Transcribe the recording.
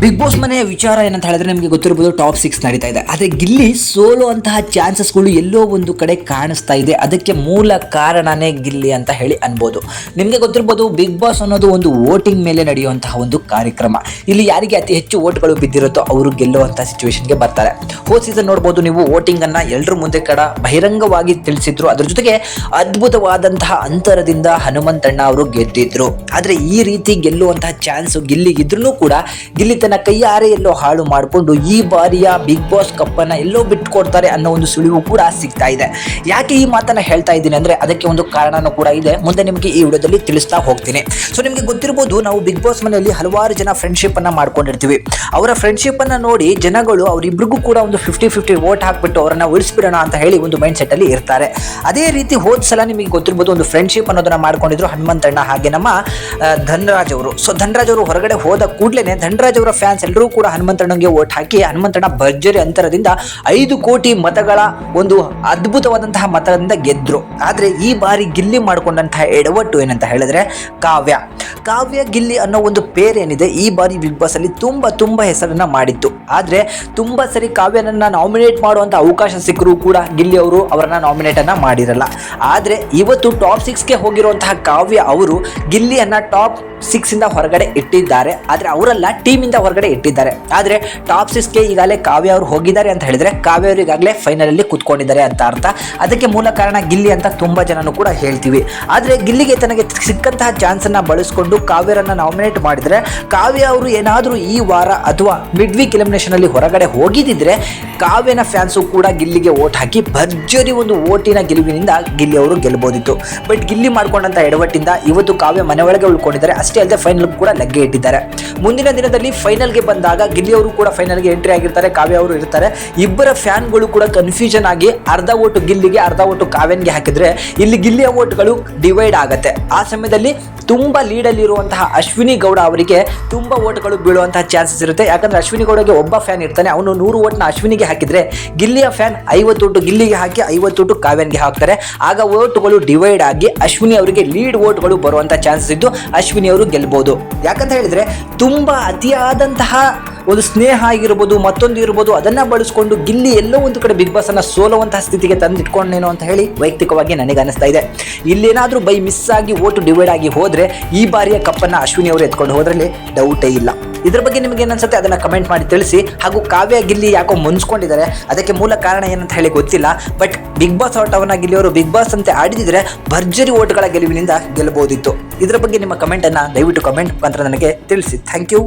Big boss ಮನೆಯ ವಿಚಾರ ಏನಂತ ಹೇಳಿದ್ರೆ ನಿಮಗೆ ಗೊತ್ತಿರಬಹುದು, ಟಾಪ್ 6 ನಡೀತಾ ಇದೆ. ಆದರೆ ಗಿಲ್ಲಿ ಸೋಲೋ ಅಂತಹ ಚಾನ್ಸಸ್ಗಳು ಎಲ್ಲೋ ಒಂದು ಕಡೆ ಕಾಣಿಸ್ತಾ ಇದೆ. ಅದಕ್ಕೆ ಮೂಲ ಕಾರಣನೇ ಗಿಲ್ಲಿ ಅಂತ ಹೇಳಿ ಅನ್ಬೋದು. ನಿಮಗೆ ಗೊತ್ತಿರಬಹುದು, ಬಿಗ್ ಬಾಸ್ ಅನ್ನೋದು ಒಂದು ವೋಟಿಂಗ್ ಮೇಲೆ ನಡೆಯುವಂತಹ ಒಂದು ಕಾರ್ಯಕ್ರಮ. ಇಲ್ಲಿ ಯಾರಿಗೆ ಅತಿ ಹೆಚ್ಚು ವೋಟ್ಗಳು ಬಿದ್ದಿರುತ್ತೋ ಅವರು ಗೆಲ್ಲುವಂತಹ ಸಿಚುವೇಶನ್ಗೆ ಬರ್ತಾರೆ. ಹೋದ ಸೀಸನ್ ನೋಡ್ಬೋದು ನೀವು, ವೋಟಿಂಗ್ ಅನ್ನ ಎಲ್ಲರ ಮುಂದೆ ಬಹಿರಂಗವಾಗಿ ತಿಳಿಸಿದ್ರು. ಅದ್ರ ಜೊತೆಗೆ ಅದ್ಭುತವಾದಂತಹ ಅಂತರದಿಂದ ಹನುಮಂತಣ್ಣ ಅವರು ಗೆದ್ದಿದ್ರು. ಆದ್ರೆ ಈ ರೀತಿ ಗೆಲ್ಲುವಂತಹ ಚಾನ್ಸ್ ಗಿಲ್ಲಿಗಿದ್ರೂ ಕೂಡ ಗಿಲ್ಲಿ ತನ್ನ ಕೈಯಾರೆ ಎಲ್ಲೋ ಹಾಳು ಮಾಡಿಕೊಂಡು ಈ ಬಾರಿಯ ಬಿಗ್ ಬಾಸ್ ಕಪ್ಪನ್ನ ಎಲ್ಲೋ ಬಿಟ್ಕೊಡ್ತಾರೆ ಅನ್ನೋ ಒಂದು ಸುಳಿವು ಕೂಡ ಸಿಗ್ತಾ ಇದೆ. ಯಾಕೆ ಈ ಮಾತನ್ನ ಹೇಳ್ತಾ ಇದ್ದೀನಿ ಅಂದ್ರೆ ಅದಕ್ಕೆ ಒಂದು ಕಾರಣನೂ ಕೂಡ ಇದೆ. ಮುಂದೆ ನಿಮಗೆ ಈ ವಿಡಿಯೋದಲ್ಲಿ ತಿಳಿಸ್ತಾ ಹೋಗ್ತೀನಿ. ಸೊ ನಿಮಗೆ ಗೊತ್ತಿರಬಹುದು, ನಾವು ಬಿಗ್ ಬಾಸ್ ಮನೆಯಲ್ಲಿ ಹಲವಾರು ಜನ ಫ್ರೆಂಡ್ಶಿಪ್ ಅನ್ನ ಮಾಡ್ಕೊಂಡಿರ್ತೀವಿ. ಅವರ ಫ್ರೆಂಡ್ಶಿಪ್ ಅನ್ನ ನೋಡಿ ಜನಗಳು ಅವರಿಬ್ಬರಿಗೂ ಕೂಡ ಒಂದು 50-50 ವೋಟ್ ಹಾಕ್ಬಿಟ್ಟು ಅವರನ್ನ ಉಳಿಸ್ಬಿಡೋಣ ಅಂತ ಹೇಳಿ ಒಂದು ಮೈಂಡ್ ಸೆಟ್ ಅಲ್ಲಿ ಇರ್ತಾರೆ. ಅದೇ ರೀತಿ ಹೋದ ಸಲ ನಿಮಗೆ ಗೊತ್ತಿರಬಹುದು, ಒಂದು ಫ್ರೆಂಡ್ಶಿಪ್ ಅನ್ನೋದನ್ನ ಮಾಡ್ಕೊಂಡಿದ್ರು ಹನುಮಂತಣ್ಣ ಹಾಗೆ ನಮ್ಮ ಧನರಾಜ್ ಅವರು. ಸೊ ಧನರಾಜ್ ಅವರು ಹೊರಗಡೆ ಹೋದ ಕೂಡಲೇ ಧನರಾಜ್ ಅವರ ಫ್ಯಾನ್ಸ್ ಎಲ್ಲರೂ ಕೂಡ ಹನುಮಂತಣ್ಣಗೆ ವೋಟ್ ಹಾಕಿ ಹನುಮಂತಣ್ಣ ಭರ್ಜರಿ ಅಂತರದಿಂದ 5 ಕೋಟಿ ಮತಗಳ ಒಂದು ಅದ್ಭುತವಾದಂತಹ ಮತದಿಂದ ಗೆದ್ರು. ಆದ್ರೆ ಈ ಬಾರಿ ಗಿಲ್ಲಿ ಮಾಡಿಕೊಂಡಂತಹ ಎಡವಟ್ಟು ಏನಂತ ಹೇಳಿದ್ರೆ ಕಾವ್ಯ ಗಿಲ್ಲಿ ಅನ್ನೋ ಒಂದು ಪೇರ್ ಏನಿದೆ, ಈ ಬಾರಿ ಬಿಗ್ ಬಾಸ್ ಅಲ್ಲಿ ತುಂಬಾ ಹೆಸರನ್ನ ಮಾಡಿತ್ತು. ಆದ್ರೆ ತುಂಬಾ ಸರಿ ಕಾವ್ಯನನ್ನ ನಾಮಿನೇಟ್ ಮಾಡುವಂತ ಅವಕಾಶ ಸಿಕ್ಕರೂ ಕೂಡ ಗಿಲ್ಲಿ ಅವರು ಅವರನ್ನ ನಾಮಿನೇಟ್ ಅನ್ನ ಮಾಡಿರಲ್ಲ. ಆದ್ರೆ ಇವತ್ತು ಟಾಪ್ 6ಗೆ ಹೋಗಿರುವಂತಹ ಕಾವ್ಯ ಅವರು ಗಿಲ್ಲಿಯನ್ನ ಟಾಪ್ 6 ಇಂದ ಹೊರಗಡೆ ಇಟ್ಟಿದ್ದಾರೆ. ಆದ್ರೆ ಅವರೆಲ್ಲ ಟೀಮ್ ಇಂದ ಹೊರಗಡೆ ಇಟ್ಟಿದ್ದಾರೆ. ಆದ್ರೆ ಟಾಪ್ 6ಗೆ ಈಗಾಗಲೇ ಕಾವ್ಯ ಅವರು ಹೋಗಿದ್ದಾರೆ ಅಂತ ಹೇಳಿದ್ರೆ ಕಾವ್ಯ ಅವರು ಈಗಾಗಲೇ ಫೈನಲ್ ಅಲ್ಲಿ ಕುತ್ಕೊಂಡಿದ್ದಾರೆ ಅಂತ ಅರ್ಥ. ಅದಕ್ಕೆ ಮೂಲ ಕಾರಣ ಗಿಲ್ಲಿ ಅಂತ ತುಂಬಾ ಜನನು ಕೂಡ ಹೇಳ್ತೀವಿ. ಆದ್ರೆ ಗಿಲ್ಲಿಗೆ ತನಗೆ ಸಿಕ್ಕಂತಹ ಚಾನ್ಸ್ ಅನ್ನ ಬಳಸಿಕೊಂಡು ಕಾವ್ಯರನ್ನ ನಾಮಿನೇಟ್ ಮಾಡಿದ್ರೆ, ಕಾವ್ಯ ಅವರು ಏನಾದರೂ ಈ ವಾರ ಅಥವಾ ಮಿಡ್ ವೀಕ್ ಎಲಿಮಿನೇಷನ್ ಅಲ್ಲಿ ಹೊರಗಡೆ ಹೋಗಿದ್ದಿದ್ರೆ ಕಾವ್ಯನ ಫ್ಯಾನ್ಸು ಕೂಡ ಗಿಲ್ಲಿಗೆ ವೋಟ್ ಹಾಕಿ ಭರ್ಜರಿ ಒಂದು ವೋಟಿನ ಗೆಲುವಿನಿಂದ ಗಿಲ್ಲಿ ಅವರು ಗೆಲ್ಲಬಹುದಿತ್ತು. ಬಟ್ ಗಿಲ್ಲಿ ಮಾಡ್ಕೊಂಡಂತ ಎಡವಟ್ಟಿಂದ ಇವತ್ತು ಕಾವ್ಯ ಮನೆ ಒಳಗೆ ಉಳ್ಕೊಂಡಿದ್ದಾರೆ. ಅಷ್ಟೇ ಅಲ್ಲದೆ ಫೈನಲ್ ಕೂಡ ಲಗ್ಗೆ ಇಟ್ಟಿದ್ದಾರೆ. ಮುಂದಿನ ದಿನದಲ್ಲಿ ಫೈನಲ್ಗೆ ಬಂದಾಗ ಗಿಲ್ಲಿ ಅವರು ಕೂಡ ಫೈನಲ್ಗೆ ಎಂಟ್ರಿ ಆಗಿರ್ತಾರೆ, ಕಾವ್ಯ ಅವರು ಇರ್ತಾರೆ. ಇಬ್ಬರ ಫ್ಯಾನ್ಗಳು ಕೂಡ ಕನ್ಫ್ಯೂಷನ್ ಆಗಿ ಅರ್ಧ ಓಟು ಗಿಲ್ಲಿಗೆ ಅರ್ಧ ಓಟು ಕಾವ್ಯನ್ಗೆ ಹಾಕಿದ್ರೆ ಇಲ್ಲಿ ಗಿಲ್ಲಿಯ ಓಟ್ಗಳು ಡಿವೈಡ್ ಆಗತ್ತೆ. ಆ ಸಮಯದಲ್ಲಿ ತುಂಬಾ ಲೀಡಲ್ಲಿ ಇರುವಂತಹ ಅಶ್ವಿನಿ ಗೌಡ ಅವರಿಗೆ ತುಂಬಾ ಓಟ್ಗಳು ಬೀಳುವಂತಹ ಚಾನ್ಸಸ್ ಇರುತ್ತೆ. ಯಾಕಂದ್ರೆ ಅಶ್ವಿನಿ ಗೌಡಗೆ ಒಬ್ಬ ಫ್ಯಾನ್ ಇರ್ತಾನೆ, ಅವನು 100 ಓಟ್ನ ಅಶ್ವಿನಿಗೆ ಹಾಕಿದ್ರೆ ಗಿಲ್ಲಿಯ ಫ್ಯಾನ್ 50 ಓಟು ಗಿಲ್ಲಿಗೆ ಹಾಕಿ 50 ಓಟು ಕಾವ್ಯನ್ಗೆ ಹಾಕ್ತಾರೆ. ಆಗ ಓಟುಗಳು ಡಿವೈಡ್ ಆಗಿ ಅಶ್ವಿನಿ ಅವರಿಗೆ ಲೀಡ್ ಓಟ್ಗಳು ಬರುವಂತಹ ಚಾನ್ಸಸ್ ಇದ್ದು ಅಶ್ವಿನಿ ಅವರು ಗೆಲ್ಲಬಹುದು. ಯಾಕಂತ ಹೇಳಿದ್ರೆ ತುಂಬಾ ಅತಿಯಾದಂತಹ ಒಂದು ಸ್ನೇಹ ಆಗಿರ್ಬೋದು, ಮತ್ತೊಂದು ಇರ್ಬೋದು, ಅದನ್ನ ಬಳಸ್ಕೊಂಡು ಗಿಲ್ಲಿ ಎಲ್ಲೋ ಒಂದು ಕಡೆ ಬಿಗ್ ಬಾಸ್ ಅನ್ನ ಸೋಲುವಂತಹ ಸ್ಥಿತಿಗೆ ತಂದಿಟ್ಕೊಂಡೇನೋ ಅಂತ ಹೇಳಿ ವೈಯಕ್ತಿಕವಾಗಿ ನನಗೆ ಅನಿಸ್ತಾ ಇದೆ. ಇಲ್ಲೇನಾದ್ರೂ ಬೈ ಮಿಸ್ ಆಗಿ ಓಟು ಡಿವೈಡ್ ಆಗಿ ಹೋದ್ರೆ ಈ ಬಾರಿಯ ಕಪ್ಪನ್ನ ಅಶ್ವಿನಿ ಅವರು ಎತ್ಕೊಂಡು ಹೋದ್ರಲ್ಲಿ ಡೌಟೇ ಇಲ್ಲ. ಇದ್ರ ಬಗ್ಗೆ ನಿಮಗೆ ಏನನ್ಸುತ್ತೆ ಅದನ್ನ ಕಮೆಂಟ್ ಮಾಡಿ ತಿಳಿಸಿ. ಹಾಗೂ ಕಾವ್ಯ ಗಿಲ್ಲಿ ಯಾಕೋ ಮುನ್ಸ್ಕೊಂಡಿದ್ದಾರೆ, ಅದಕ್ಕೆ ಮೂಲ ಕಾರಣ ಏನಂತ ಹೇಳಿ ಗೊತ್ತಿಲ್ಲ. ಬಟ್ ಬಿಗ್ ಬಾಸ್ ಔಟವನ್ನ ಗಿಲ್ಲಿ ಅವರು ಬಿಗ್ ಬಾಸ್ ಅಂತೆ ಆಡಿದಿದ್ರೆ ಭರ್ಜರಿ ಓಟ್ಗಳ ಗೆಲುವಿನಿಂದ ಗೆಲ್ಲಬಹುದಿತ್ತು. ಇದ್ರ ಬಗ್ಗೆ ನಿಮ್ಮ ಕಮೆಂಟ್ ಅನ್ನ ದಯವಿಟ್ಟು ಕಮೆಂಟ್ ಮುಖಾಂತರ ನನಗೆ ತಿಳಿಸಿ. Thank you.